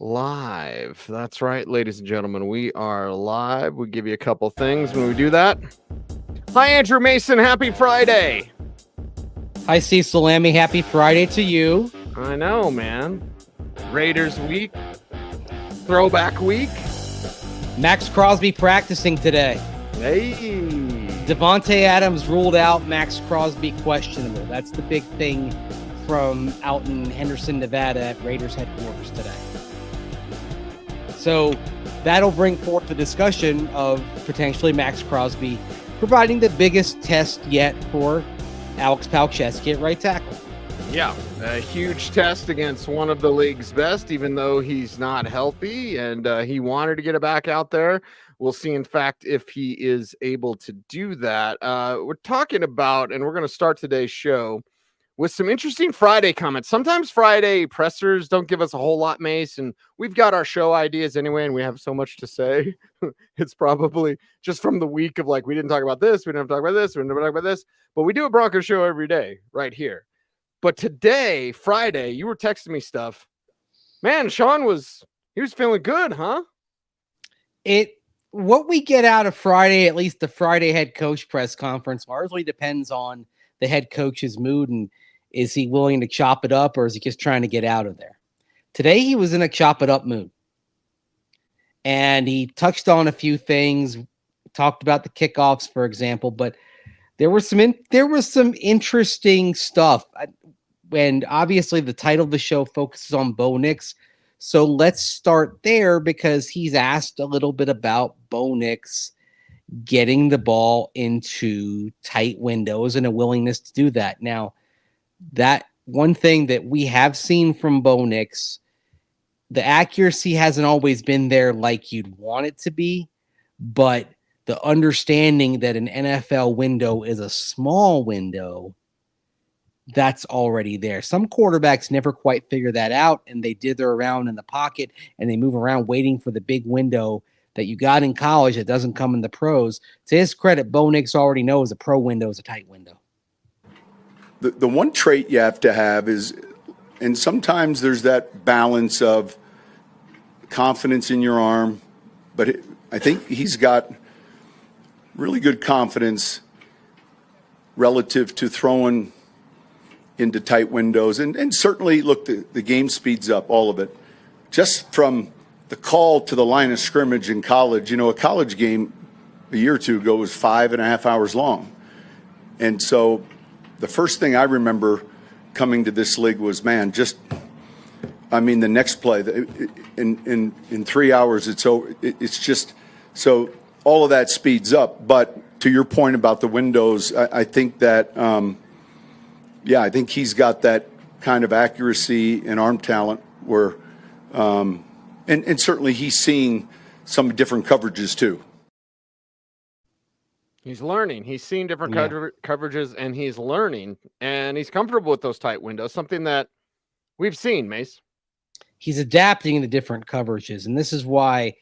Live. That's right, ladies and gentlemen. We are live. We give you a couple things when we do that. Hi, Andrew Mason. Happy Friday. Hi, Cecil, lammey. Happy Friday to you. I know, man. Raiders week. Throwback week. Max Crosby practicing today. Hey. Davante Adams ruled out. Max Crosby questionable. That's the big thing from out in Henderson, Nevada at Raiders headquarters today. So that'll bring forth the discussion of potentially Max Crosby providing the biggest test yet for Alex Palczewski at right tackle. Yeah, a huge test against one of the league's best, even though he's not healthy and he wanted to get it back out there. We'll see, in fact, if he is able to do that. We're talking about, and we're going to start today's show with some interesting Friday comments. Sometimes Friday pressers don't give us a whole lot, Mace, and we've got our show ideas anyway, and we have so much to say. It's probably just from the week of like, we didn't talk about this, we didn't talk about this, we didn't talk about this, but we do a Broncos show every day right here. But today, Friday, you were texting me stuff. Man, Sean was feeling good, huh? What we get out of Friday, at least the Friday head coach press conference, largely depends on the head coach's mood and is he willing to chop it up or is he just trying to get out of there? Today, he was in a chop it up mood. And he touched on a few things, talked about the kickoffs, for example, but there was some interesting stuff. And obviously, the title of the show focuses on Bo Nix. So let's start there because he's asked a little bit about Bo Nix getting the ball into tight windows and a willingness to do that. Now, that one thing that we have seen from Bo Nix, the accuracy hasn't always been there like you'd want it to be, but the understanding that an NFL window is a small window, that's already there. Some quarterbacks never quite figure that out, and they dither around in the pocket, and they move around waiting for the big window that you got in college that doesn't come in the pros. To his credit, Bo Nix already knows a pro window is a tight window. The one trait you have to have is, and sometimes there's that balance of confidence in your arm, but I think he's got really good confidence relative to throwing into tight windows. And certainly, look, the game speeds up, all of it. Just from the call to the line of scrimmage in college, a college game a year or two ago was 5.5 hours long. And so the first thing I remember coming to this league was, man, the next play, in 3 hours, it's over. It's just, so all of that speeds up. But to your point about the windows, I think that, I think he's got that kind of accuracy and arm talent where, and certainly he's seeing some different coverages too. He's learning. He's seen different coverages, and he's learning, and he's comfortable with those tight windows, something that we've seen, Mace. He's adapting to different coverages, and this is why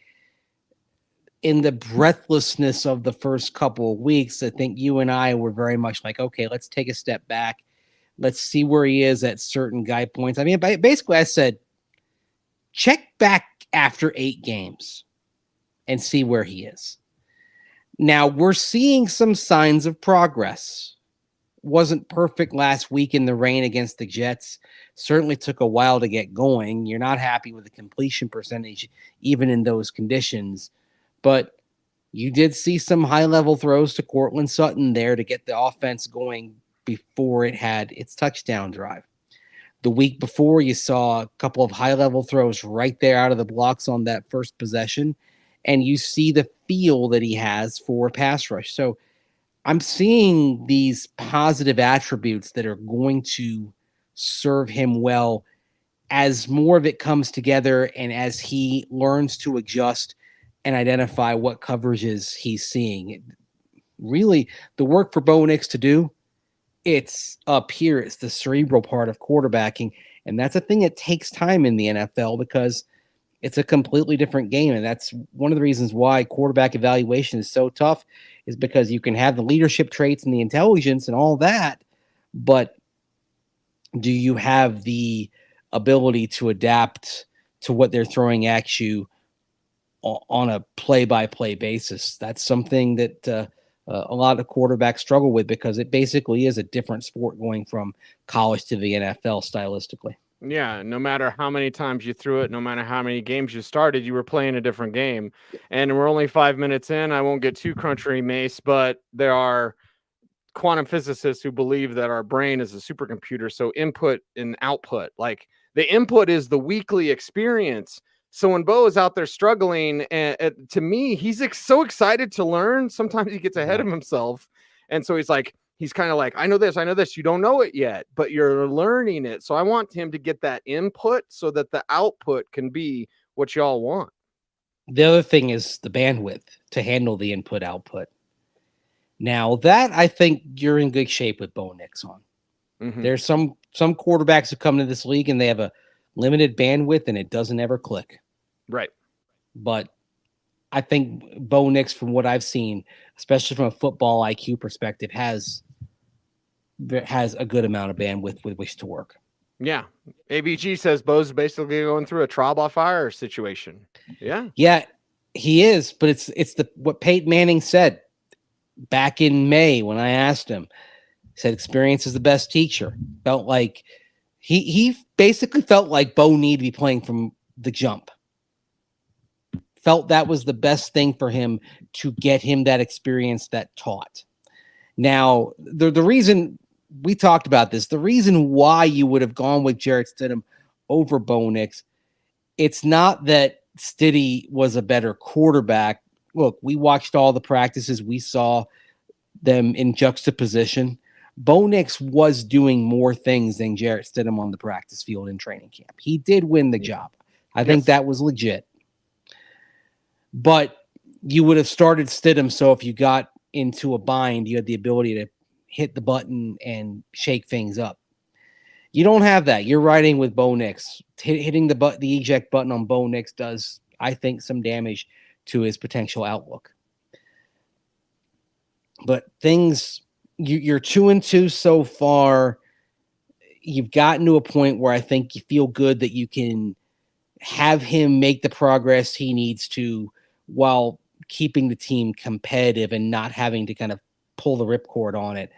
in the breathlessness of the first couple of weeks, I think you and I were very much like, okay, let's take a step back. Let's see where he is at certain guy points. I mean, basically I said, check back after 8 games and see where he is. Now, we're seeing some signs of progress. Wasn't perfect last week in the rain against the Jets. Certainly took a while to get going. You're not happy with the completion percentage, even in those conditions. But you did see some high-level throws to Courtland Sutton there to get the offense going before it had its touchdown drive. The week before, you saw a couple of high-level throws right there out of the blocks on that first possession, and you see the feel that he has for pass rush. So I'm seeing these positive attributes that are going to serve him well as more of it comes together and as he learns to adjust and identify what coverages he's seeing. Really, the work for Bo Nix to do, it's up here. It's the cerebral part of quarterbacking, and that's a thing that takes time in the NFL because it's a completely different game, and that's one of the reasons why quarterback evaluation is so tough is because you can have the leadership traits and the intelligence and all that, but do you have the ability to adapt to what they're throwing at you on a play-by-play basis. That's something that a lot of quarterbacks struggle with, because it basically is a different sport going from college to the NFL stylistically. Yeah, no matter how many times you threw it, no matter how many games you started, you were playing a different game. And we're only 5 minutes in. I won't get too crunchy, Mace, but there are quantum physicists who believe that our brain is a supercomputer. So input and output, like the input is the weekly experience. So when Bo is out there struggling, and to me, he's so excited to learn. Sometimes he gets ahead of himself. And so he's kind of like, I know this. You don't know it yet, but you're learning it. So I want him to get that input so that the output can be what y'all want. The other thing is the bandwidth to handle the input output. Now that I think you're in good shape with Bo Nix on. Mm-hmm. There's some quarterbacks who come to this league and they have a limited bandwidth and it doesn't ever click. Right. But I think Bo Nix, from what I've seen, especially from a football IQ perspective, has a good amount of bandwidth with which to work. Yeah. ABG says Bo's basically going through a trial by fire situation. Yeah. Yeah, he is, but it's what Peyton Manning said back in May when I asked him. He said experience is the best teacher. Felt like he basically felt like Bo needed to be playing from the jump. Felt that was the best thing for him to get him that experience that taught. Now, the reason we talked about this, the reason why you would have gone with Jarrett Stidham over Bo Nix, it's not that Stiddy was a better quarterback. Look, we watched all the practices. We saw them in juxtaposition. Bo Nix was doing more things than Jarrett Stidham on the practice field in training camp. He did win the job. I think that was legit. But you would have started Stidham, so if you got into a bind, you had the ability to hit the button and shake things up. You don't have that. You're riding with Bo Nix. Hitting the eject button on Bo Nix does, I think, some damage to his potential outlook. But things, you're 2-2 so far. You've gotten to a point where I think you feel good that you can have him make the progress he needs to while keeping the team competitive and not having to kind of pull the ripcord on it.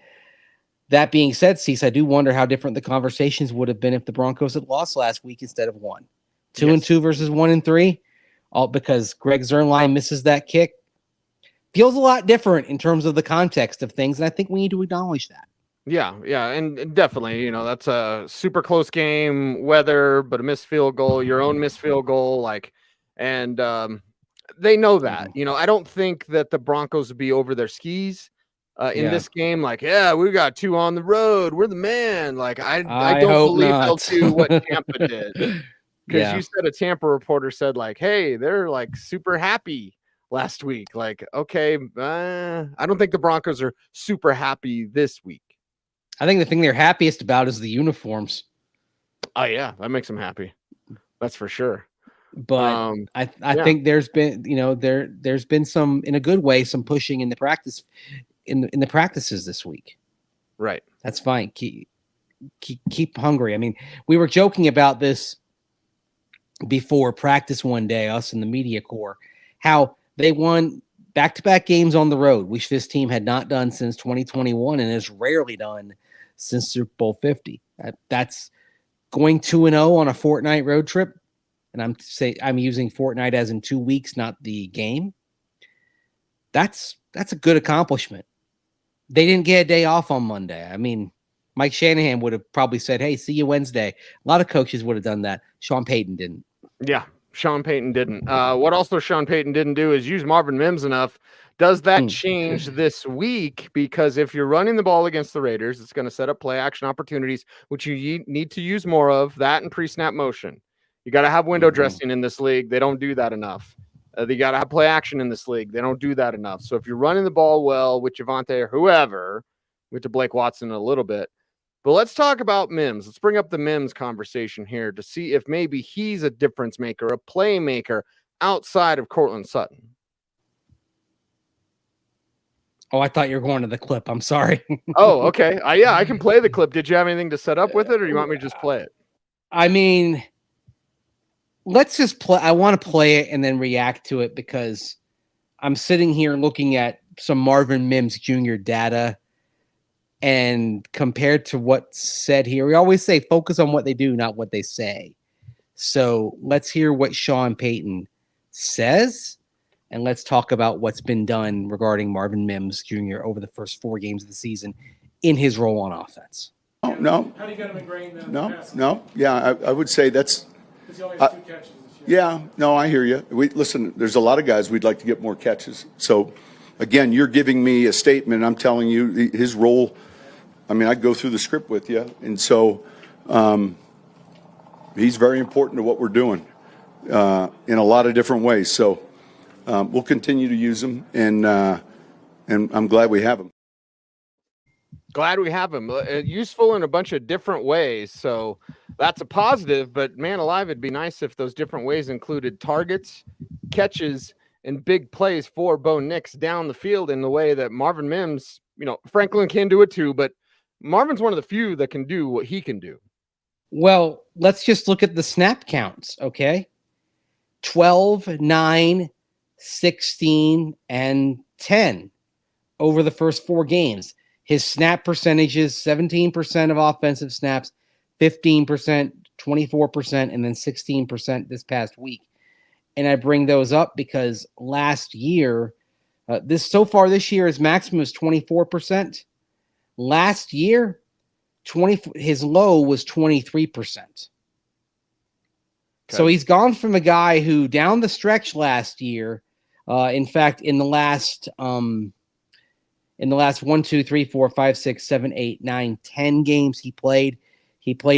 That being said, Cease, I do wonder how different the conversations would have been if the Broncos had lost last week instead of won. 2-2 versus 1-3, all because Greg Zerline misses that kick. Feels a lot different in terms of the context of things, and I think we need to acknowledge that. Yeah, and definitely, that's a super close game, weather, but a missed field goal, your own missed field goal, and they know that. I don't think that the Broncos would be over their skis in this game. We got 2 on the road, we're the man. I don't believe they'll do what Tampa did, because you said a Tampa reporter said hey, they're super happy last week. Okay, I don't think the Broncos are super happy this week. I think the thing they're happiest about is the uniforms. Oh yeah, that makes them happy. That's for sure. But I think there's been, there's been some, in a good way, some pushing in the practice, in the practices this week. Right. That's fine. Keep hungry. I mean, we were joking about this before practice one day, us in the media corps, how they won back-to-back games on the road, which this team had not done since 2021 and has rarely done since Super Bowl 50. That's going 2-0 on a fortnight road trip. And I'm using fortnight as in 2 weeks, not the game. That's a good accomplishment. They didn't get a day off on Monday. I mean, Mike Shanahan would have probably said, hey, see you Wednesday. A lot of coaches would have done that. Sean Payton didn't. Yeah, Sean Payton didn't. What also Sean Payton didn't do is use Marvin Mims enough. Does that change this week? Because if you're running the ball against the Raiders, it's going to set up play action opportunities, which you need to use more of, that and pre-snap motion. You got to have window dressing in this league. They don't do that enough. They got to have play action in this league. They don't do that enough. So if you're running the ball well with Javonte or whoever, with to Blake Watson in a little bit. But let's talk about Mims. Let's bring up the Mims conversation here to see if maybe he's a difference maker, a playmaker outside of Courtland Sutton. Oh, I thought you were going to the clip. I'm sorry. Oh, okay. I can play the clip. Did you have anything to set up with it, or you want me to just play it? I mean, let's just play. I want to play it and then react to it because I'm sitting here looking at some Marvin Mims Jr. data, and compared to what's said here, we always say focus on what they do, not what they say. So let's hear what Sean Payton says, and let's talk about what's been done regarding Marvin Mims Jr. over the first 4 games of the season in his role on offense. No. How do you get him ingrained in No. Yeah, I would say that's. Because he only has 2 catches this year. Yeah, no, I hear you. Listen, there's a lot of guys we'd like to get more catches. So, again, you're giving me a statement. I'm telling you his role. I mean, I go through the script with you, and so he's very important to what we're doing in a lot of different ways. So we'll continue to use him, and I'm glad we have him. Glad we have him. Useful in a bunch of different ways. So that's a positive, but man alive, it'd be nice if those different ways included targets, catches, and big plays for Bo Nix down the field in the way that Marvin Mims, Franklin can do it too, but Marvin's one of the few that can do what he can do. Well, let's just look at the snap counts, okay? 12, 9, 16, and 10 over the first 4 games. His snap percentages, 17% of offensive snaps, 15%, 24%, and then 16% this past week. And I bring those up because last year, this year, his maximum is 24%. Last year, his low was 23%. Okay. So he's gone from a guy who down the stretch last year, in fact, in the last 1, 2, 3, 4, 5, 6, 7, 8, 9, 10 games he played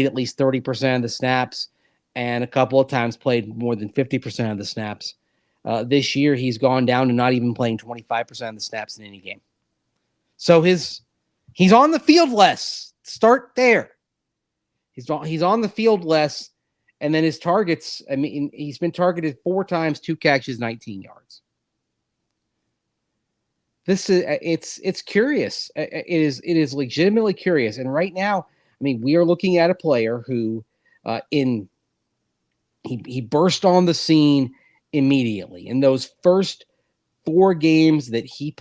at least 30% of the snaps, and a couple of times played more than 50% of the snaps. This year, he's gone down to not even playing 25% of the snaps in any game. So he's on the field less. Start there. He's on the field less, and then his targets. I mean, he's been targeted 4 times, 2 catches, 19 yards. This is it's curious. It is legitimately curious. And right now, I mean, we are looking at a player who, he burst on the scene immediately in those first 4 games that he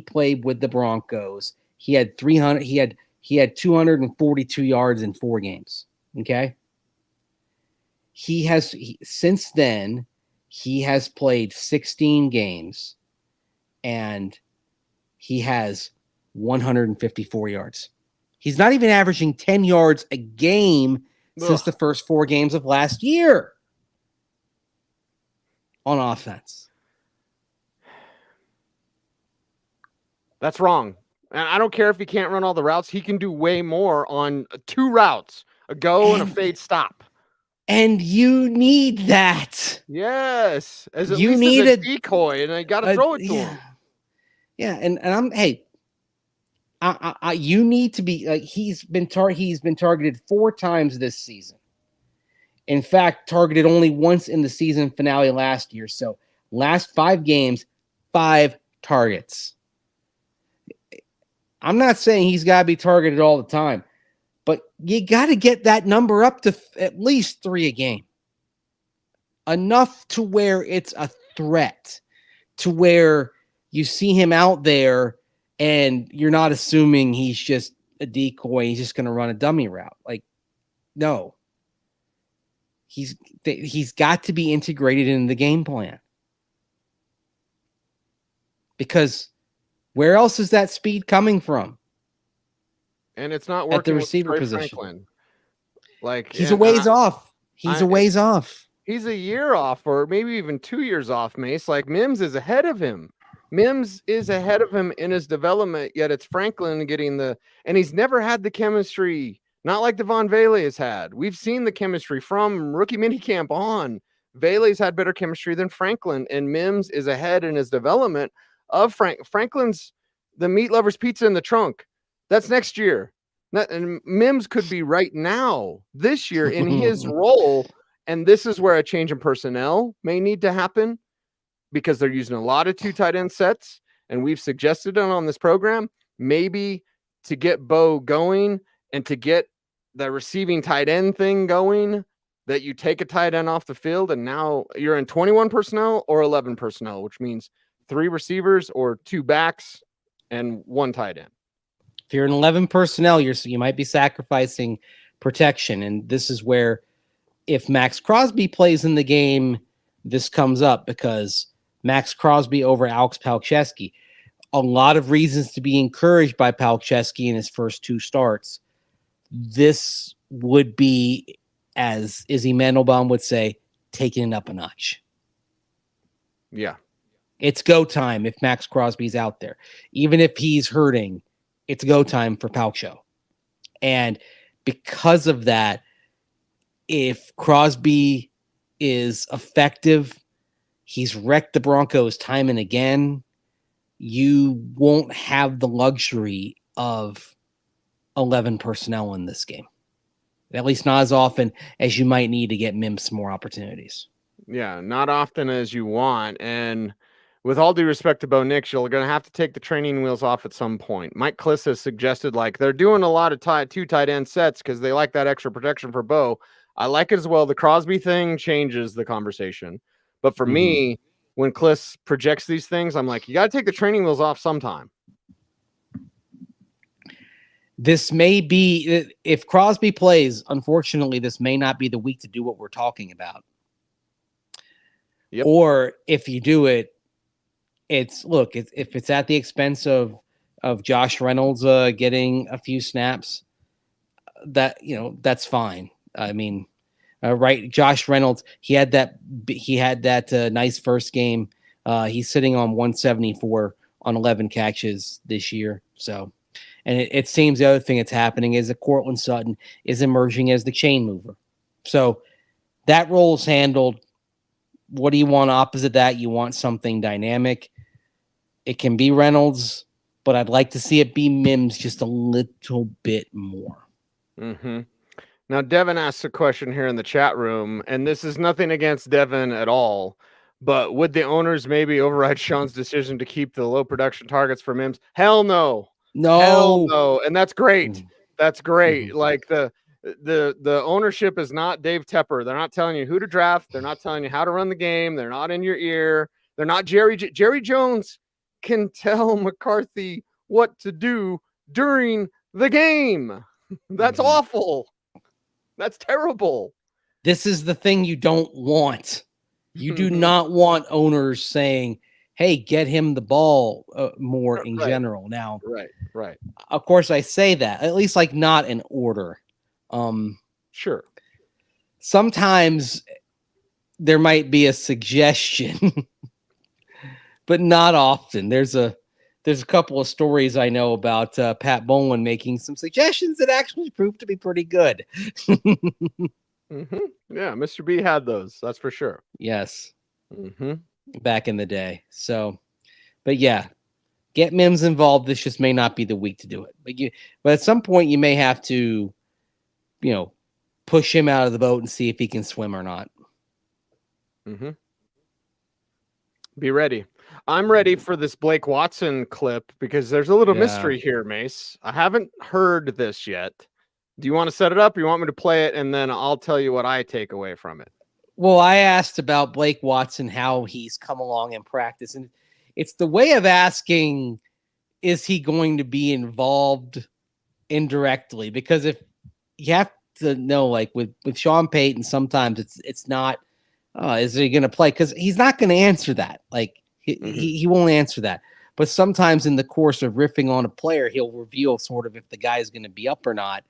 played with the Broncos. He had 242 yards in 4 games. Okay. Since then, he has played 16 games and he has 154 yards. He's not even averaging 10 yards a game since the first 4 games of last year on offense. That's wrong. And I don't care if he can't run all the routes. He can do way more on 2 routes, a go and a fade stop. And you need that. Yes. As you need a decoy, and I got to throw it to him. Yeah. And you need to be like, he's been targeted 4 times this season. In fact, targeted only once in the season finale last year. So last 5 games, 5 targets. I'm not saying he's got to be targeted all the time, but you got to get that number up to at least 3 a game. Enough to where it's a threat, to where you see him out there and you're not assuming he's just a decoy. He's just going to run a dummy route. Like, no. He's got to be integrated in the game plan. Because where else is that speed coming from? And it's not working at the receiver with position. Franklin. Like, he's a ways off. He's a ways off. He's a year off, or maybe even 2 years off, Mace. Like, Mims is ahead of him. Mims is ahead of him in his development, yet it's Franklin getting and he's never had the chemistry, not like Devon Vele has had. We've seen the chemistry from rookie minicamp on. Vele's had better chemistry than Franklin, and Mims is ahead in his development of Franklin's the meat lover's pizza in the trunk. That's next year. And Mims could be right now, this year, in his role. And this is where a change in personnel may need to happen, because they're using a lot of 2 tight end sets. And we've suggested it on this program, maybe to get Bo going and to get the receiving tight end thing going, that you take a tight end off the field and now you're in 21 personnel or 11 personnel, which means 3 receivers or 2 backs and 1 tight end. If you're in 11 personnel, you might be sacrificing protection. And this is where, if Max Crosby plays in the game, this comes up, because Max Crosby over Alex Palczewski. A lot of reasons to be encouraged by Palczewski in his first 2 starts. This would be, as Izzy Mandelbaum would say, taking it up a notch. Yeah. It's go time if Max Crosby's out there. Even if he's hurting, it's go time for Palcho. And because of that, if Crosby is effective, he's wrecked the Broncos time and again, you won't have the luxury of 11 personnel in this game. At least not as often as you might need to get Mims some more opportunities. Yeah, not often as you want. And with all due respect to Bo Nix, you're going to have to take the training wheels off at some point. Mike Kliss has suggested, like, they're doing a lot of 2 tight end sets because they like that extra protection for Bo. I like it as well. The Crosby thing changes the conversation. But for me, when Kliss projects these things, I'm like, you got to take the training wheels off sometime. This may be, if Crosby plays, unfortunately, this may not be the week to do what we're talking about. Yep. Or if you do it, if it's at the expense of Josh Reynolds getting a few snaps, that's fine. I mean, right? Josh Reynolds, he had that nice first game. He's sitting on 174 on 11 catches this year. So, and it seems the other thing that's happening is that Courtland Sutton is emerging as the chain mover. So that role is handled. What do you want opposite that? You want something dynamic. It can be Reynolds, but I'd like to see it be Mims just a little bit more. Now, Devin asks a question here in the chat room, and this is nothing against Devin at all, but would the owners maybe override Sean's decision to keep the low production targets for Mims? Hell no. Hell no. And that's great. That's great. Like the ownership is not Dave Tepper. They're not telling you who to draft. They're not telling you how to run the game. They're not in your ear. They're not Jerry Jones can tell McCarthy what to do during the game. That's awful. That's terrible. This is the thing you don't want. You do not want owners saying, hey, get him the ball more in general. Now, right. Of course, I say that, at least like not in order. Sure. Sometimes there might be a suggestion, but not often. There's a couple of stories I know about Pat Bowlen making some suggestions that actually proved to be pretty good. Yeah, Mr. B had those. That's for sure. Yes. Back in the day. So, but yeah, get Mims involved. This just may not be the week to do it. But at some point you may have to, push him out of the boat and see if he can swim or not. Be ready. I'm ready for this Blake Watson clip because there's a little mystery here, Mace. I haven't heard this yet. Do you want to set it up or you want me to play it and then I'll tell you what I take away from it? Well, I asked about Blake Watson, how he's come along in practice. And it's the way of asking, is he going to be involved indirectly? Because if you have to know, like with Sean Payton, sometimes it's not, is he going to play? Because he's not going to answer that. Like he won't answer that. But sometimes in the course of riffing on a player, he'll reveal sort of if the guy is going to be up or not.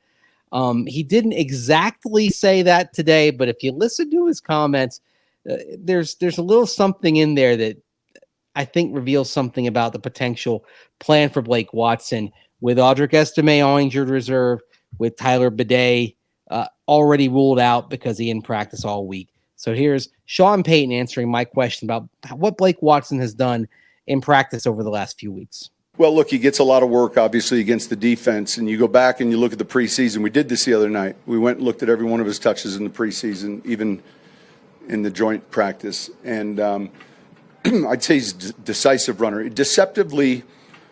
He didn't exactly say that today, but if you listen to his comments, there's a little something in there that I think reveals something about the potential plan for Blake Watson with Audric Estime on injured reserve, with Tyler Bidet already ruled out because he didn't practice all week. So here's Sean Payton answering my question about what Blake Watson has done in practice over the last few weeks. Well, look, he gets a lot of work, obviously, against the defense. And you go back and you look at the preseason. We did this the other night. We went and looked at every one of his touches in the preseason, even in the joint practice. And I'd say he's a decisive runner, deceptively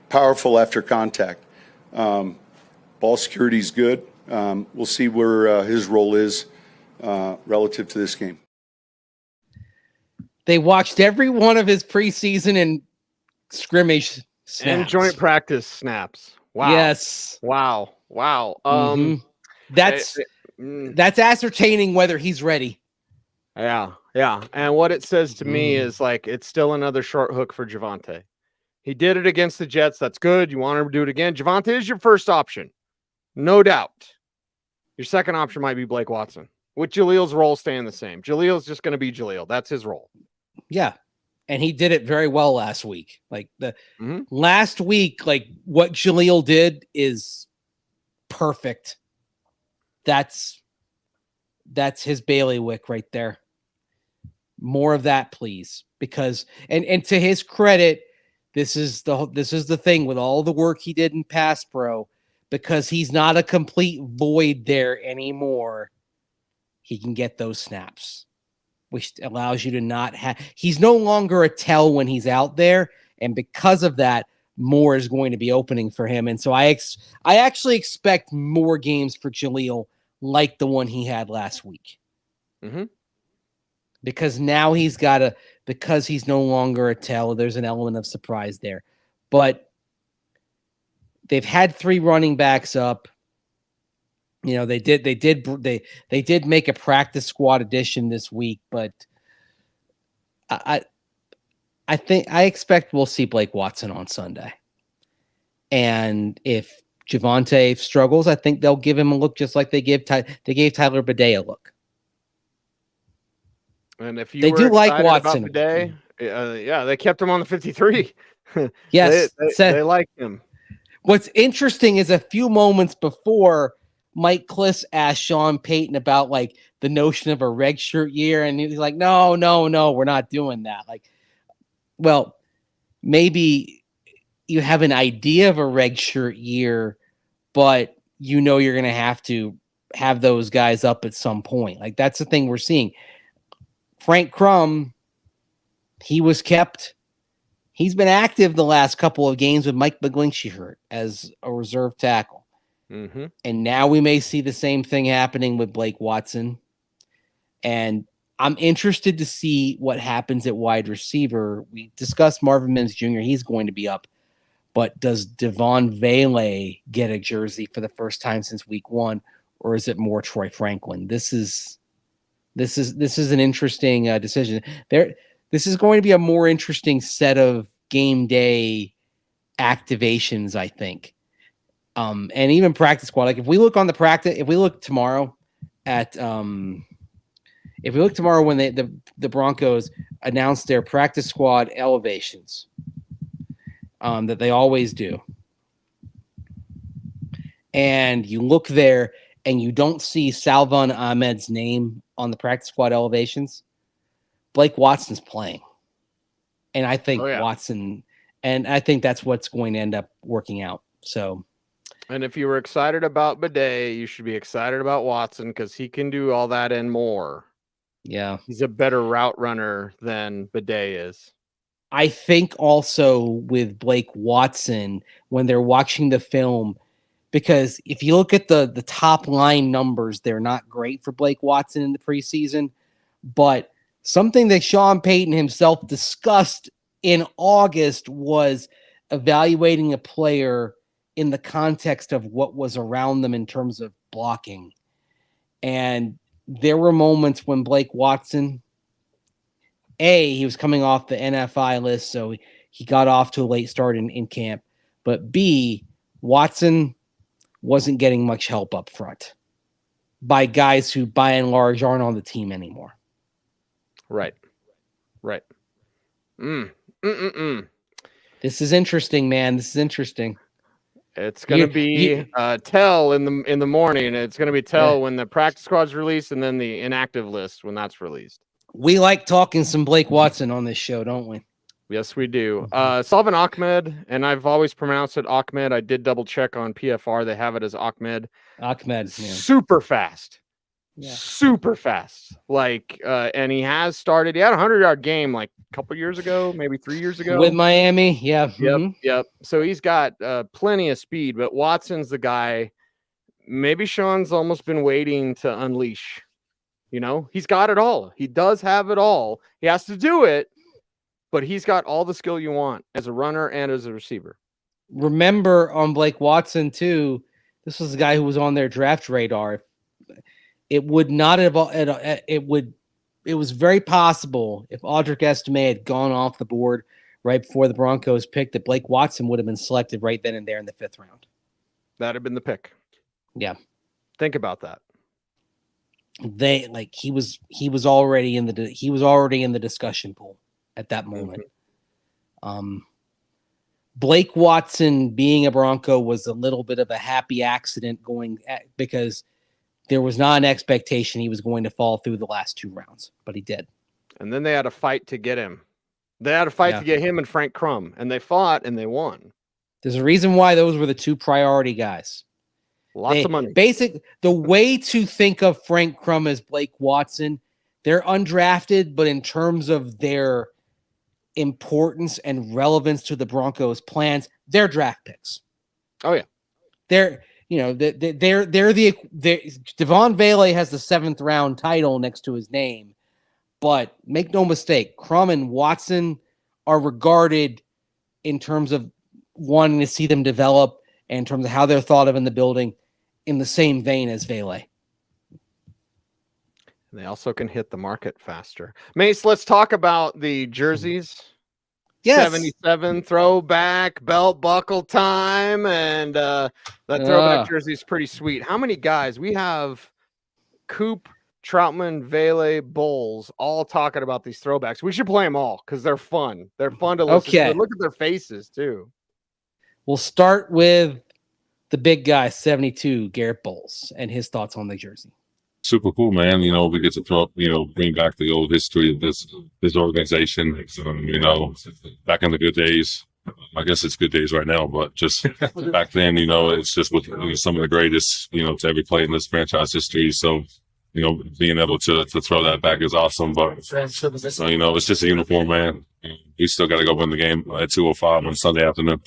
powerful after contact. Ball security is good. We'll see where his role is relative to this game. They watched every one of his preseason and scrimmage snaps. And joint practice snaps. Wow. Yes. Wow. That's ascertaining whether he's ready. Yeah. And what it says to me is like it's still another short hook for Javonte. He did it against the Jets. That's good. You want him to do it again? Javonte is your first option. No doubt. Your second option might be Blake Watson. With Jaleel's role staying the same. Jaleel's just going to be Jaleel. That's his role. Yeah. And he did it very well last week. Like last week, like what Jaleel did is perfect. That's his bailiwick right there. More of that, please. Because and to his credit, this is the thing with all the work he did in pass pro, because he's not a complete void there anymore. He can get those snaps, which allows you to not have. He's no longer a tell when he's out there, and because of that, more is going to be opening for him. And so I actually expect more games for Jaleel like the one he had last week. Because now because he's no longer a tell, there's an element of surprise there. But they've had 3 running backs up. You know, they did make a practice squad addition this week, but I expect we'll see Blake Watson on Sunday. And if Javonte struggles, I think they'll give him a look just like they gave Tyler Bidet a look. And if you they were do like excited Watson about Bidet, they kept him on the 53. Yes, they like him. What's interesting is a few moments before, Mike Kliss asked Sean Payton about like the notion of a red shirt year, and he's like, no, we're not doing that. Like, well, maybe you have an idea of a red shirt year, but you know you're going to have those guys up at some point. Like, that's the thing we're seeing. Frank Crum, he was kept. He's been active the last couple of games with Mike McGlinchey hurt as a reserve tackle. And now we may see the same thing happening with Blake Watson. And I'm interested to see what happens at wide receiver. We discussed Marvin Mims Jr. He's going to be up. But does Devon Vele get a jersey for the first time since week 1? Or is it more Troy Franklin? This is an interesting decision. This is going to be a more interesting set of game day activations, I think. And even practice squad. Like if we look tomorrow when the Broncos announce their practice squad elevations, that they always do, and you look there and you don't see Salvon Ahmed's name on the practice squad elevations, Blake Watson's playing. And I think I think that's what's going to end up working out. So, and if you were excited about Bidet, you should be excited about Watson because he can do all that and more. Yeah. He's a better route runner than Bidet is. I think also with Blake Watson, when they're watching the film, because if you look at the top line numbers, they're not great for Blake Watson in the preseason. But something that Sean Payton himself discussed in August was evaluating a player in the context of what was around them in terms of blocking. And there were moments when Blake Watson, he was coming off the NFI list, so he got off to a late start in camp. But B, Watson wasn't getting much help up front by guys who, by and large, aren't on the team anymore. Right. This is interesting, man. This is interesting. It's going to be tell in the morning. It's going to be tell when the practice squad's released and then the inactive list when that's released. We like talking some Blake Watson on this show, don't we? Yes, we do. Salvon Ahmed, and I've always pronounced it Ahmed. I did double check on PFR. They have it as Ahmed. Yeah. Super fast. Yeah. Super fast. Like, and he has started. He had a 100-yard game like a couple years ago, maybe 3 years ago. With Miami, yeah. Yep. So he's got plenty of speed, but Watson's the guy. Maybe Sean's almost been waiting to unleash You know, he's got it all. He does have it all. He has to do it, but he's got all the skill you want as a runner and as a receiver. Remember on Blake Watson too, this was the guy who was on their draft radar. It would not have. It was very possible if Audric Estime had gone off the board right before the Broncos picked that Blake Watson would have been selected right then and there in the 5th round. That'd have been the pick. Yeah, think about that. He was already in the discussion pool at that moment. Blake Watson being a Bronco was a little bit of a happy accident because there was not an expectation he was going to fall through the last 2 rounds, but he did. And then they had a fight to get him. They had a fight to get him and Frank Crum, and they fought and they won. There's a reason why those were the 2 priority guys. Lots of money. The way to think of Frank Crum as Blake Watson, they're undrafted, but in terms of their importance and relevance to the Broncos' plans, they're draft picks. Oh yeah, they're Devon Vele has the 7th round title next to his name, but make no mistake, Crum and Watson are regarded in terms of wanting to see them develop and in terms of how they're thought of in the building in the same vein as Vele. They also can hit the market faster. Mace, let's talk about the jerseys. Yes. 77 throwback, belt buckle time, and that throwback jersey is pretty sweet. How many guys? We have Coop, Troutman, Vele, Bolles, all talking about these throwbacks. We should play them all because they're fun. They're fun to listen to. Look at their faces, too. We'll start with the big guy, 72, Garett Bolles, and his thoughts on the jersey. Super cool, man. You know, we get to talk, bring back the old history of this organization. Back in the good days. I guess it's good days right now, but just back then, it's just with some of the greatest, to ever play in this franchise history. So, being able to throw that back is awesome. But it's just a uniform, man. We still got to go win the game at 2:05 on Sunday afternoon.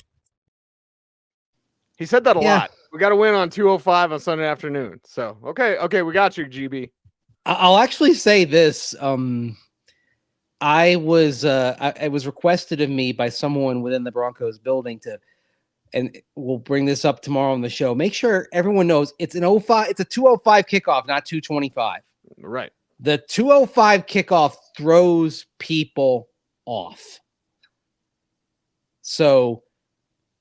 He said that a lot. We got to win on 2:05 on Sunday afternoon. So, okay, we got you, GB. I'll actually say this. I was requested of me by someone within the Broncos building and we'll bring this up tomorrow on the show. Make sure everyone knows it's a 2:05 kickoff, not 2:25. Right. The 2:05 kickoff throws people off. So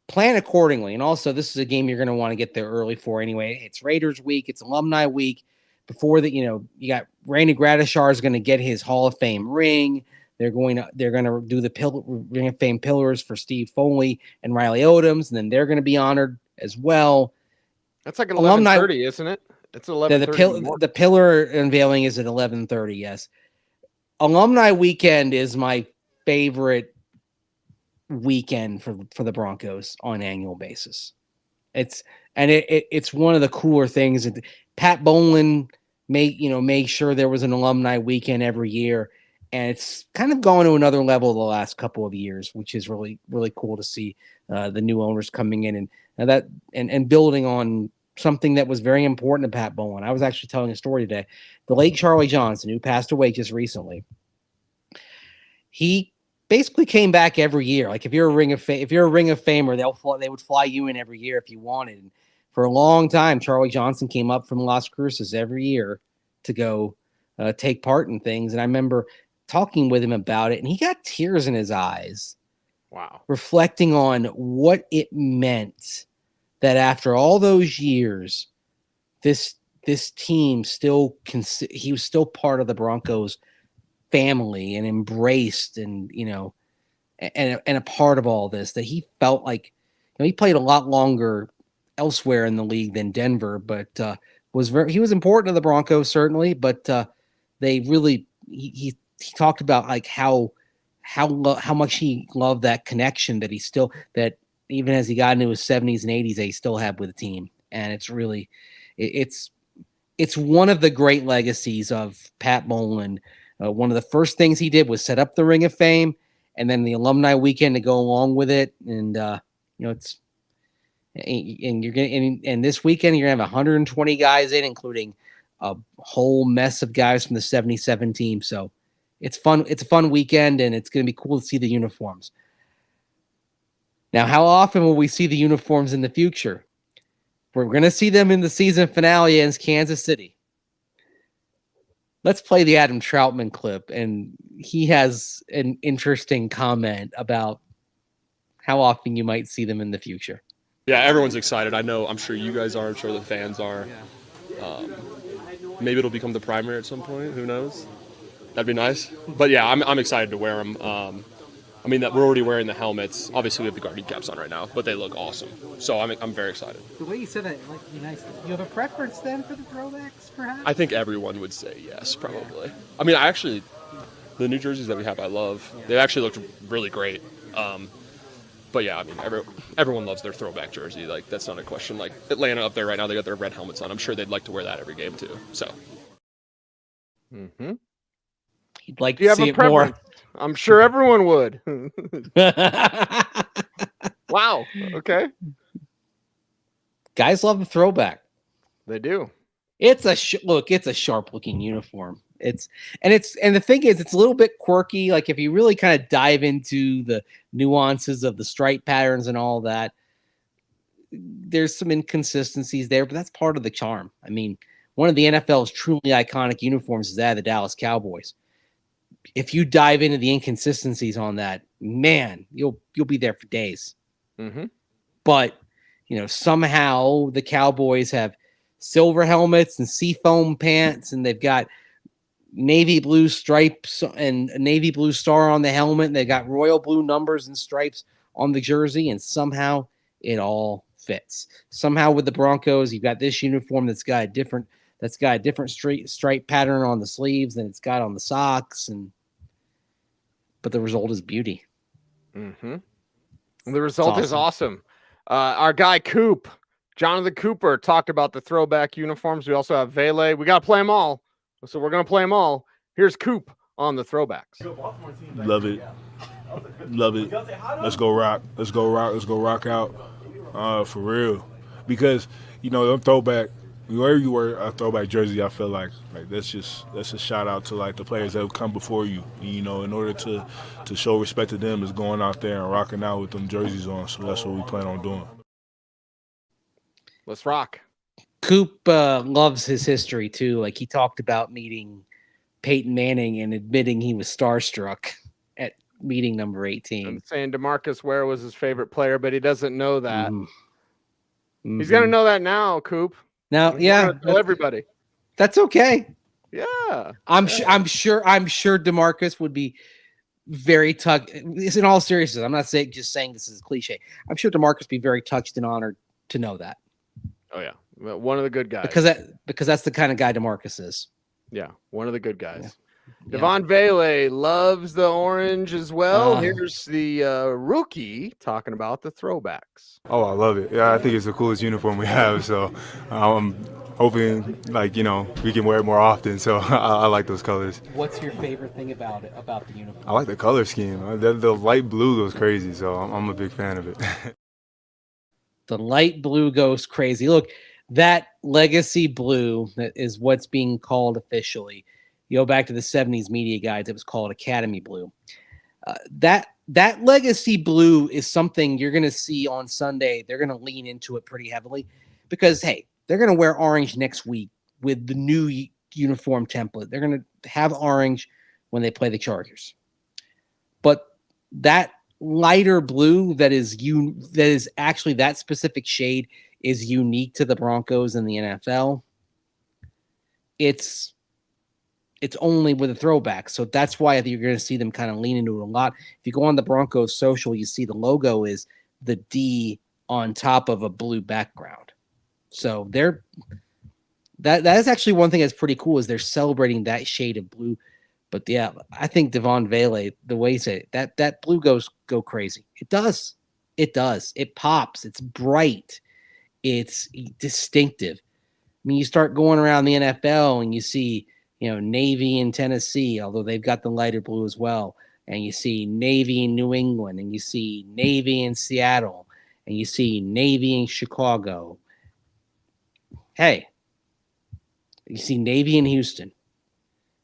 plan accordingly. And also, this is a game you're going to want to get there early for anyway. It's Raiders week. It's Alumni week. Before that, you got Randy Gradishar is going to get his Hall of Fame ring. They're going to do the Ring of Fame pillars for Steve Foley and Riley Odoms, and then they're going to be honored as well. That's like 11:30, isn't it? It's 11:30. The pillar unveiling is at 11:30. Yes, Alumni weekend is my favorite weekend for the Broncos on an annual basis. It's one of the cooler things. Pat Bowlen made sure there was an alumni weekend every year, and it's kind of gone to another level the last couple of years, which is really, really cool to see the new owners coming in and building on something that was very important to Pat Bowlen. I was actually telling a story today. The late Charlie Johnson, who passed away just recently, he basically came back every year. Like if you're a Ring of Famer, they would fly you in every year if you wanted. And for a long time, Charlie Johnson came up from Las Cruces every year to go take part in things. And I remember talking with him about it, and he got tears in his eyes. Wow. Reflecting on what it meant that after all those years, this team he was still part of the Broncos family and embraced and a part of all this, that he felt like he played a lot longer elsewhere in the league than Denver, but he was important to the Broncos certainly, but he talked about like how much he loved that connection that even as he got into his 70s and 80s that he still had with the team. And it's really it's one of the great legacies of Pat Bowlen. One of the first things he did was set up the Ring of Fame, and then the Alumni weekend to go along with it. And this weekend you're gonna have 120 guys in, including a whole mess of guys from the 77 team. So it's fun. It's a fun weekend, and it's going to be cool to see the uniforms. Now, how often will we see the uniforms in the future? We're going to see them in the season finale against Kansas City. Let's play the Adam Troutman clip, and he has an interesting comment about how often you might see them in the future. Yeah, everyone's excited. I'm sure you guys are. I'm sure the fans are. Maybe it'll become the primary at some point. Who knows? That'd be nice. But yeah, I'm excited to wear them. That we're already wearing the helmets. Obviously, we have the Guardian caps on right now, but they look awesome. So I'm very excited. The way you said that, like, be nice. You have a preference then for the throwbacks, perhaps? I think everyone would say yes, probably. The new jerseys that we have, I love. They actually looked really great. But yeah, everyone loves their throwback jersey. Like, that's not a question. Like, Atlanta up there right now, they got their red helmets on. I'm sure they'd like to wear that every game too. So. Mm-hmm. He'd like Do you to have see a it more. preference? I'm sure everyone would. Wow. Okay. Guys love the throwback. They do. It's a it's a sharp looking uniform. And the thing is, it's a little bit quirky. Like, if you really kind of dive into the nuances of the stripe patterns and all that, there's some inconsistencies there, but that's part of the charm. I mean, one of the NFL's truly iconic uniforms is that of the Dallas Cowboys. If you dive into the inconsistencies on that, man, you'll be there for days. Mm-hmm. But somehow the Cowboys have silver helmets and seafoam pants, and they've got navy blue stripes and a navy blue star on the helmet, and they got royal blue numbers and stripes on the jersey, and somehow it all fits. Somehow with the Broncos, you've got this uniform that's got a different stripe pattern on the sleeves than it's got on the socks, but the result is beauty. Mm-hmm. The result is awesome. Our guy Coop, Jonathan Cooper, talked about the throwback uniforms. We also have Vele. We got to play them all. So we're going to play them all. Here's Coop on the throwbacks. Love it. Love it. Let's go rock. Let's go rock. Let's go rock out. For real. Because, them throwback, wherever you wear a throwback jersey, I feel like that's a shout out to like the players that have come before you. In order to show respect to them is going out there and rocking out with them jerseys on. So that's what we plan on doing. Let's rock. Coop loves his history too. Like, he talked about meeting Peyton Manning and admitting he was starstruck at meeting number 18. And saying DeMarcus Ware was his favorite player, but he doesn't know that. Mm-hmm. He's gonna know that now, Coop. Now, yeah, tell everybody. That's okay. Yeah, I'm sure DeMarcus would be very touched. In all seriousness, I'm not saying this is a cliche. I'm sure DeMarcus would be very touched and honored to know that. Oh yeah, one of the good guys. Because that's the kind of guy DeMarcus is. Yeah, one of the good guys. Yeah. Devon Vele loves the orange as well. Here's the rookie talking about the throwbacks. Oh, I love it. Yeah, I think it's the coolest uniform we have. So I'm hoping, we can wear it more often. So I like those colors. What's your favorite thing about the uniform? I like the color scheme. The light blue goes crazy, so I'm a big fan of it. The light blue goes crazy. Look, that legacy blue that is what's being called officially. You go back to the 70s media guides, it was called Academy Blue. That legacy blue is something you're going to see on Sunday. They're going to lean into it pretty heavily because, hey, they're going to wear orange next week with the new uniform template. They're going to have orange when they play the Chargers. But that lighter blue that is actually that specific shade is unique to the Broncos and the NFL. It's only with a throwback. So that's why I think you're going to see them kind of lean into it a lot. If you go on the Broncos social, you see the logo is the D on top of a blue background. So that is actually one thing that's pretty cool is they're celebrating that shade of blue. But yeah, I think Devon Vele, the way he said it, that blue go crazy. It does. It pops. It's bright. It's distinctive. I mean, you start going around the NFL and you see, Navy in Tennessee, although they've got the lighter blue as well. And you see Navy in New England, and you see Navy in Seattle, and you see Navy in Chicago. Hey, You see navy in Houston.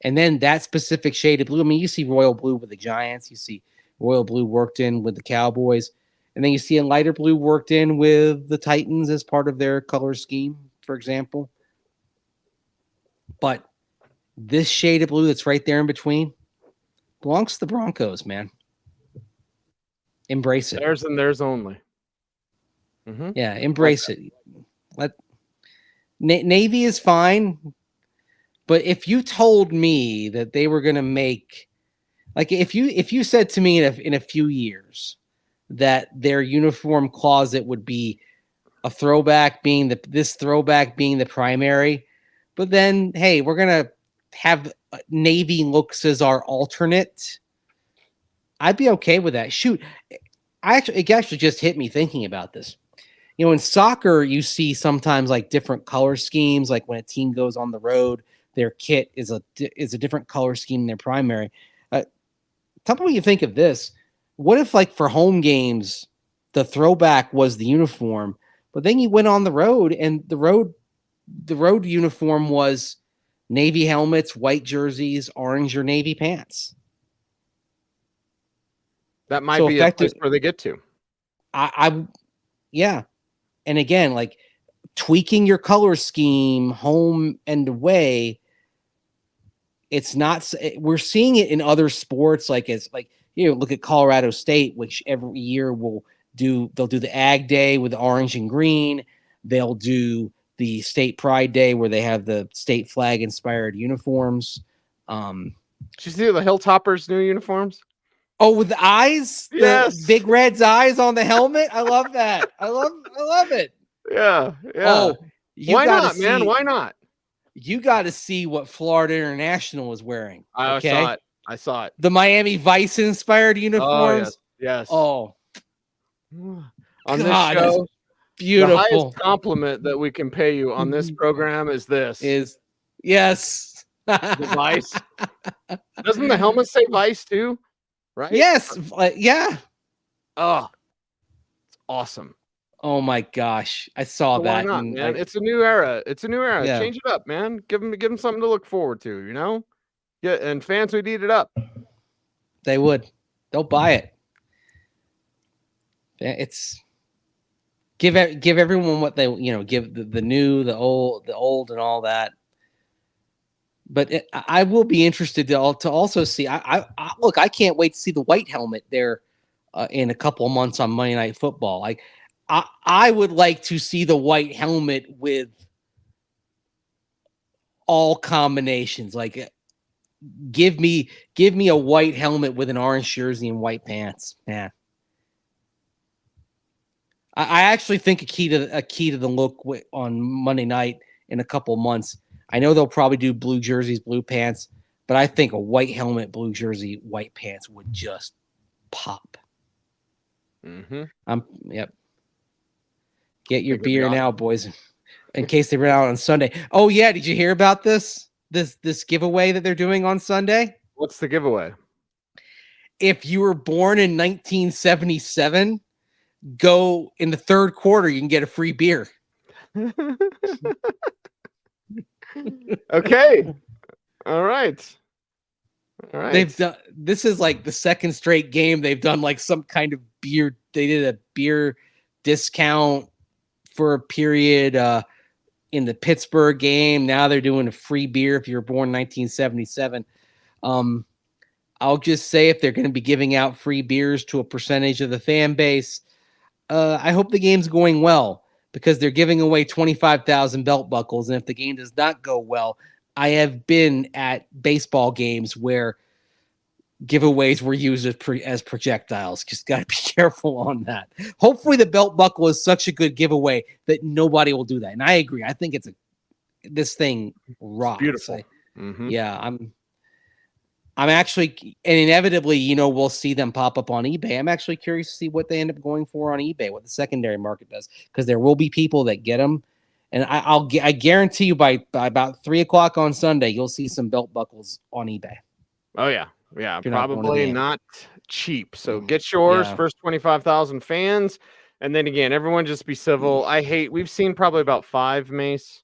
And then that specific shade of blue. I mean, you see royal blue with the Giants. You see royal blue worked in with the Cowboys. And then you see a lighter blue worked in with the Titans as part of their color scheme, for example. But this shade of blue that's right there in between belongs to the Broncos, man. Embrace it. Theirs and theirs only. Mm-hmm. Yeah, embrace it. Navy is fine. But if you told me that they were going to make, like, if you said to me in a few years that their uniform closet would be a throwback being this throwback being the primary, but then hey, we're gonna have navy looks as our alternate, I'd be okay with that. Shoot, it actually just hit me thinking about this. You know, in soccer, you see sometimes like different color schemes, like when a team goes on the road. Their kit is a different color scheme than their primary. Tell me what you think of this. What if, like, for home games, the throwback was the uniform, but then you went on the road and the road uniform was navy helmets, white jerseys, orange or navy pants? That might be a place where they get to. Yeah. And again, like tweaking your color scheme, home and away. It's not, we're seeing it in other sports. Like look at Colorado State, which every year they'll do the Ag Day with the orange and green. They'll do the State Pride Day where they have the state flag inspired uniforms. Did you see the Hilltoppers' new uniforms? Oh, with the eyes, yes, the Big Red's eyes on the helmet. I love that. I love it. Yeah. Oh, why not, man? Why not? You got to see what Florida International is wearing. Okay? I saw it. The Miami Vice inspired uniforms. Oh, yes. Oh, on this show, beautiful. The highest compliment that we can pay you on this program is this. Yes. The Vice. Doesn't the helmet say Vice too? Right? Yes. Yeah. Oh, it's awesome. Oh my gosh, I saw that. Why not, man? It's a new era. Yeah. Change it up, man. Give them something to look forward to. You know, and fans would eat it up. They would. They'll buy it. It's give everyone what they give the new, the old, and all that. But I will be interested to also see. I can't wait to see the white helmet there in a couple of months on Monday Night Football. Like. I would like to see the white helmet with all combinations. Like, give me a white helmet with an orange jersey and white pants. Man, I actually think a key to the look on Monday night in a couple of months. I know they'll probably do blue jerseys, blue pants, but I think a white helmet, blue jersey, white pants would just pop. Mm-hmm. Yep. Get your beer now, boys, in case they run out on Sunday. Oh yeah, did you hear about this giveaway that they're doing on Sunday? What's the giveaway? If you were born in 1977, go in the third quarter, you can get a free beer. Okay. All right. They've done, this is like the second straight game they've done like some kind of beer. They did a beer discount for a period in the Pittsburgh game. Now they're doing a free beer if you were born in 1977. I'll just say if they're going to be giving out free beers to a percentage of the fan base, I hope the game's going well because they're giving away 25,000 belt buckles. And if the game does not go well, I have been at baseball games where giveaways were used as projectiles. Just got to be careful on that. Hopefully the belt buckle is such a good giveaway that nobody will do that. And I agree. I think this thing rocks. It's beautiful. Mm-hmm. Yeah, I'm actually, and inevitably, we'll see them pop up on eBay. I'm actually curious to see what they end up going for on eBay, what the secondary market does, because there will be people that get them. And I guarantee you by about 3:00 on Sunday, you'll see some belt buckles on eBay. Oh yeah. Yeah, probably not cheap. So get yours, first 25,000 fans. And then again, everyone just be civil. We've seen probably about 5, Mace.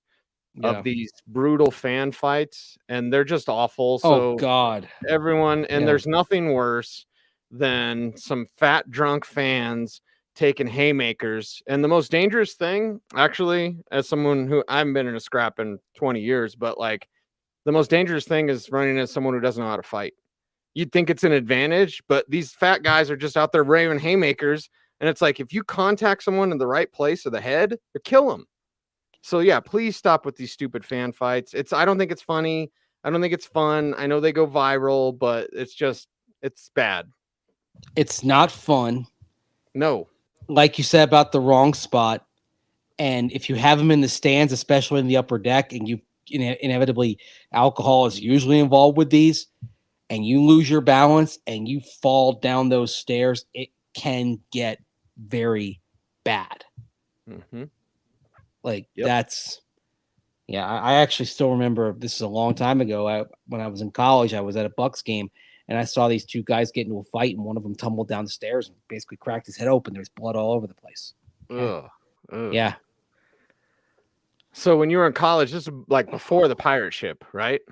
of these brutal fan fights, and they're just awful. Oh So God. everyone, and Yeah. there's nothing worse than some fat drunk fans taking haymakers. And the most dangerous thing, actually, as someone who I haven't been in a scrap in 20 years, but like the most dangerous thing is running as someone who doesn't know how to fight. You'd think it's an advantage, but these fat guys are just out there raving haymakers. And it's like, if you contact someone in the right place of the head, you kill them. So yeah, please stop with these stupid fan fights. I don't think it's funny. I don't think it's fun. I know they go viral, but it's bad. It's not fun. No. Like you said about the wrong spot. And if you have them in the stands, especially in the upper deck, and you inevitably alcohol is usually involved with these, and you lose your balance and you fall down those stairs, it can get very bad. Mm-hmm. That's, I actually still remember, this is a long time ago. When I was in college, I was at a Bucks game and I saw these two guys get into a fight, and one of them tumbled down the stairs and basically cracked his head open. There's blood all over the place. Ugh. Yeah. So when you were in college, this is like before the pirate ship, right?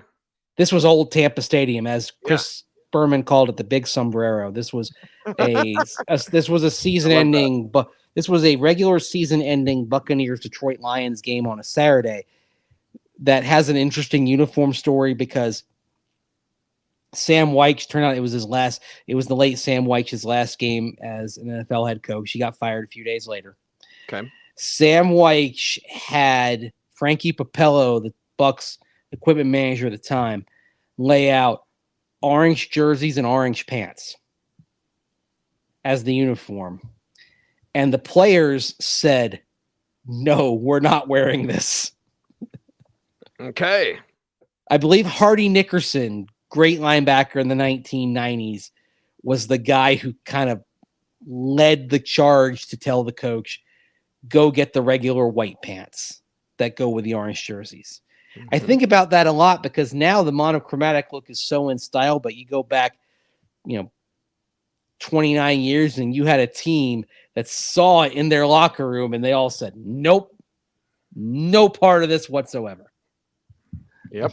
This was old Tampa Stadium, as Chris Berman called it, the Big Sombrero. This was this was a season-ending, but this was a regular season-ending Buccaneers Detroit Lions game on a Saturday that has an interesting uniform story because Sam Wyche turned out it was the late Sam Wyche's last game as an NFL head coach. He got fired a few days later. Okay. Sam Wyche had Frankie Papello, the Bucks equipment manager at the time, lay out orange jerseys and orange pants as the uniform. And the players said, no, we're not wearing this. Okay. I believe Hardy Nickerson, great linebacker in the 1990s, was the guy who kind of led the charge to tell the coach, go get the regular white pants that go with the orange jerseys. Mm-hmm. I think about that a lot because now the monochromatic look is so in style, but you go back, 29 years and you had a team that saw it in their locker room and they all said, nope, no part of this whatsoever. Yep.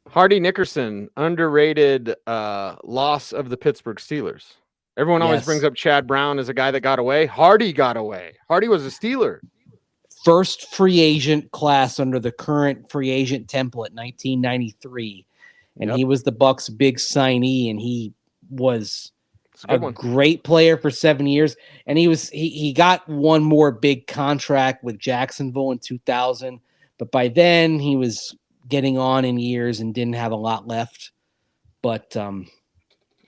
Hardy Nickerson, underrated loss of the Pittsburgh Steelers. Everyone always brings up Chad Brown as a guy that got away. Hardy got away. Hardy was a Steeler. First free agent class under the current free agent template, 1993. And he was the Bucks' big signee, and he was a great player for 7 years. And he got one more big contract with Jacksonville in 2000. But by then, he was getting on in years and didn't have a lot left. But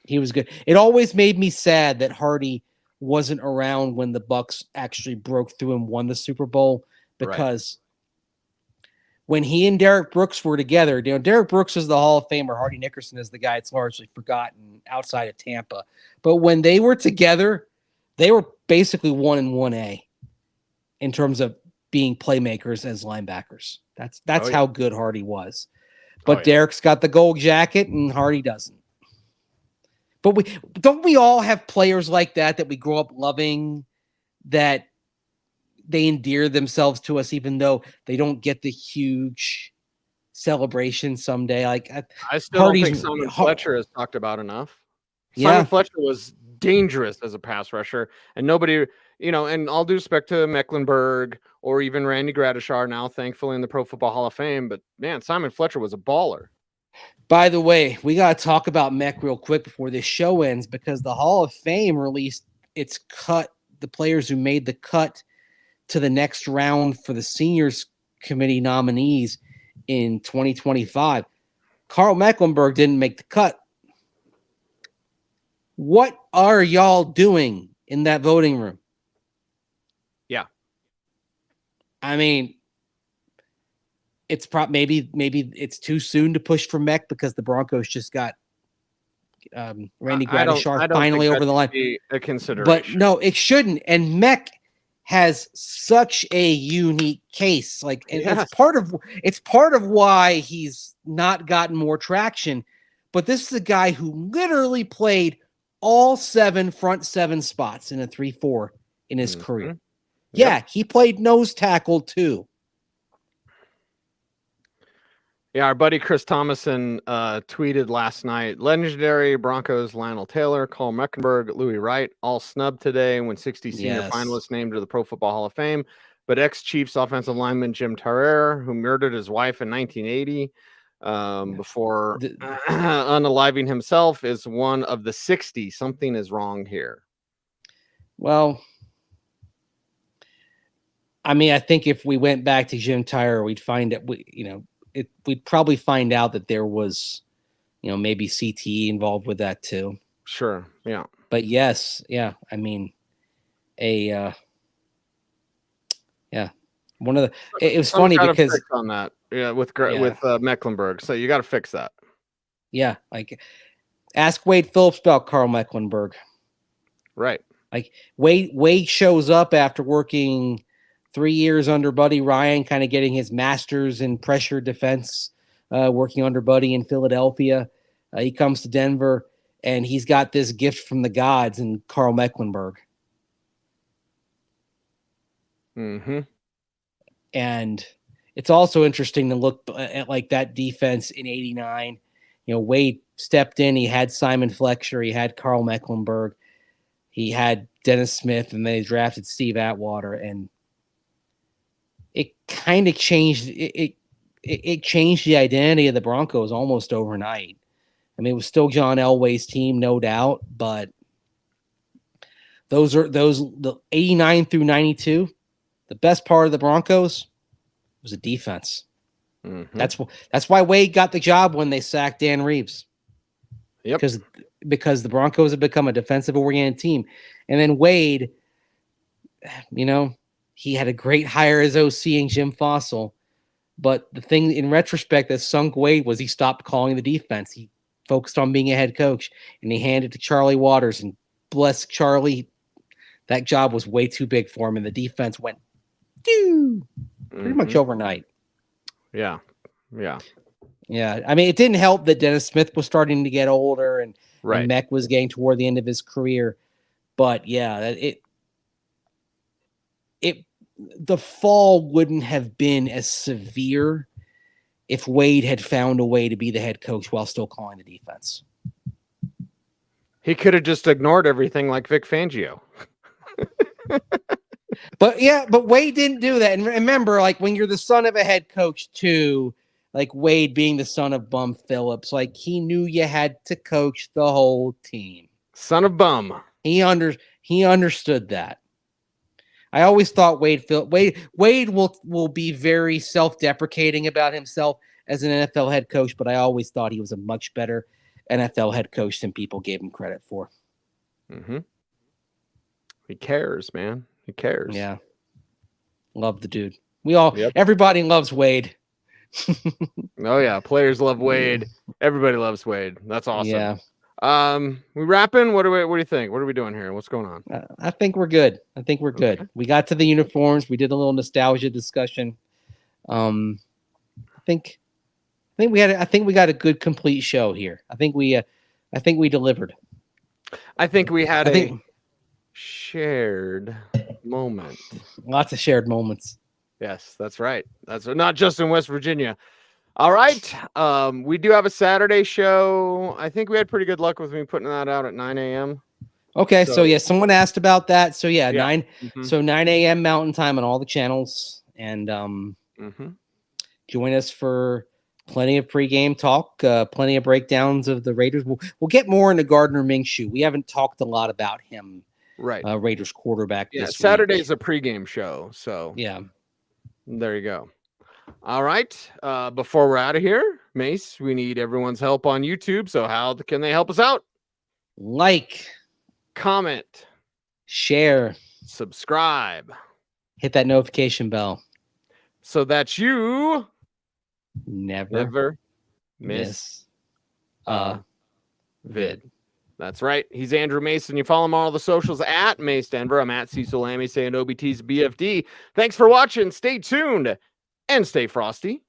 he was good. It always made me sad that Hardy wasn't around when the Bucks actually broke through and won the Super Bowl, because when he and Derek Brooks were together, Derek Brooks is the Hall of Famer. Hardy Nickerson is the guy that's largely forgotten outside of Tampa. But when they were together, they were basically 1 and 1A in terms of being playmakers as linebackers. That's how good Hardy was. But Derek's got the gold jacket and Hardy doesn't. But don't we all have players like that we grow up loving, that they endear themselves to us even though they don't get the huge celebration someday? Like I still don't think Simon Fletcher is talked about enough. Simon Fletcher was dangerous as a pass rusher, and nobody, and all due respect to Mecklenburg or even Randy Gradishar, now thankfully in the Pro Football Hall of Fame, but man, Simon Fletcher was a baller. By the way, we got to talk about Mech real quick before this show ends, because the Hall of Fame released its cut, the players who made the cut to the next round for the Seniors Committee nominees in 2025. Carl Mecklenburg didn't make the cut. What are y'all doing in that voting room? Yeah. I mean, it's maybe it's too soon to push for Mech because the Broncos just got Randy Gradishar finally over the line. A consideration. But no, it shouldn't. And Mech has such a unique case. It's part of why he's not gotten more traction. But this is a guy who literally played all 7 front 7 spots in a 3-4 in his career. Yep. Yeah, he played nose tackle too. Yeah, our buddy Chris Thomason tweeted last night, legendary Broncos Lionel Taylor, Carl Mecklenburg, Louis Wright, all snubbed today when 60 senior Yes. finalists named to the Pro Football Hall of Fame. But ex-Chiefs offensive lineman Jim Tarrare, who murdered his wife in 1980 before unaliving himself, is one of the 60. Something is wrong here. Well, I mean, I think if we went back to Jim Tyre, we'd find that we'd probably find out that there was, maybe CTE involved with that too. Sure. Yeah. But yes, yeah. I mean, one of the. It was funny because on that, with Mecklenburg, so you got to fix that. Yeah, like ask Wade Phillips about Carl Mecklenburg. Right. Like Wade shows up after working 3 years under Buddy Ryan, kind of getting his master's in pressure defense, working under Buddy in Philadelphia. He comes to Denver, and he's got this gift from the gods in Carl Mecklenburg. Mm-hmm. And it's also interesting to look at like that defense in '89. Wade stepped in. He had Simon Fletcher. He had Carl Mecklenburg. He had Dennis Smith, and they drafted Steve Atwater, and it kind of changed it changed the identity of the Broncos almost overnight. I mean, it was still John Elway's team, no doubt, but the 89 through 92, the best part of the Broncos was a defense. Mm-hmm. That's why Wade got the job when they sacked Dan Reeves. Yep. Because the Broncos have become a defensive-oriented team. And then Wade, he had a great hire as OC in Jim Fossil. But the thing in retrospect that sunk Wade was he stopped calling the defense. He focused on being a head coach, and he handed it to Charlie Waters. And bless Charlie, that job was way too big for him, and the defense went pretty much overnight. Yeah. Yeah. Yeah. I mean, it didn't help that Dennis Smith was starting to get older and Right. Meck was getting toward the end of his career. But yeah, the fall wouldn't have been as severe if Wade had found a way to be the head coach while still calling the defense. He could have just ignored everything like Vic Fangio. But Wade didn't do that. And remember, like when you're the son of a head coach too, like Wade being the son of Bum Phillips, like he knew you had to coach the whole team. Son of Bum. He understood that. I always thought Wade will be very self-deprecating about himself as an NFL head coach, but I always thought he was a much better NFL head coach than people gave him credit for. Mm-hmm. He cares, man. He cares. Yeah. Love the dude. Everybody loves Wade. Oh yeah, players love Wade. Everybody loves Wade. That's awesome. Yeah. We wrapping? What do you think? What are we doing here? What's going on? I think we're good. Okay. We got to the uniforms. We did a little nostalgia discussion. I think we got a good complete show here. I think we delivered. I think we had a shared moment. Lots of shared moments. Yes, that's right. That's not just in West Virginia. All right. We do have a Saturday show. I think we had pretty good luck with me putting that out at 9 a.m. Okay, so yeah, someone asked about that. So yeah, 9 a.m. Mountain Time on all the channels. And join us for plenty of pregame talk, plenty of breakdowns of the Raiders. We'll get more into Gardner Minshew. We haven't talked a lot about him. Right. Raiders quarterback. Yeah, this Saturday's week. a pregame show. So yeah. There you go. All right. Before we're out of here, Mace, we need everyone's help on YouTube. So how can they help us out? Like, comment, share, subscribe, hit that notification bell so that you never miss a vid. That's right. He's Andrew Mason. You follow him on all the socials at Mace Denver. I'm at Cecil Lammey saying OBT's BFD. Thanks for watching. Stay tuned and stay frosty.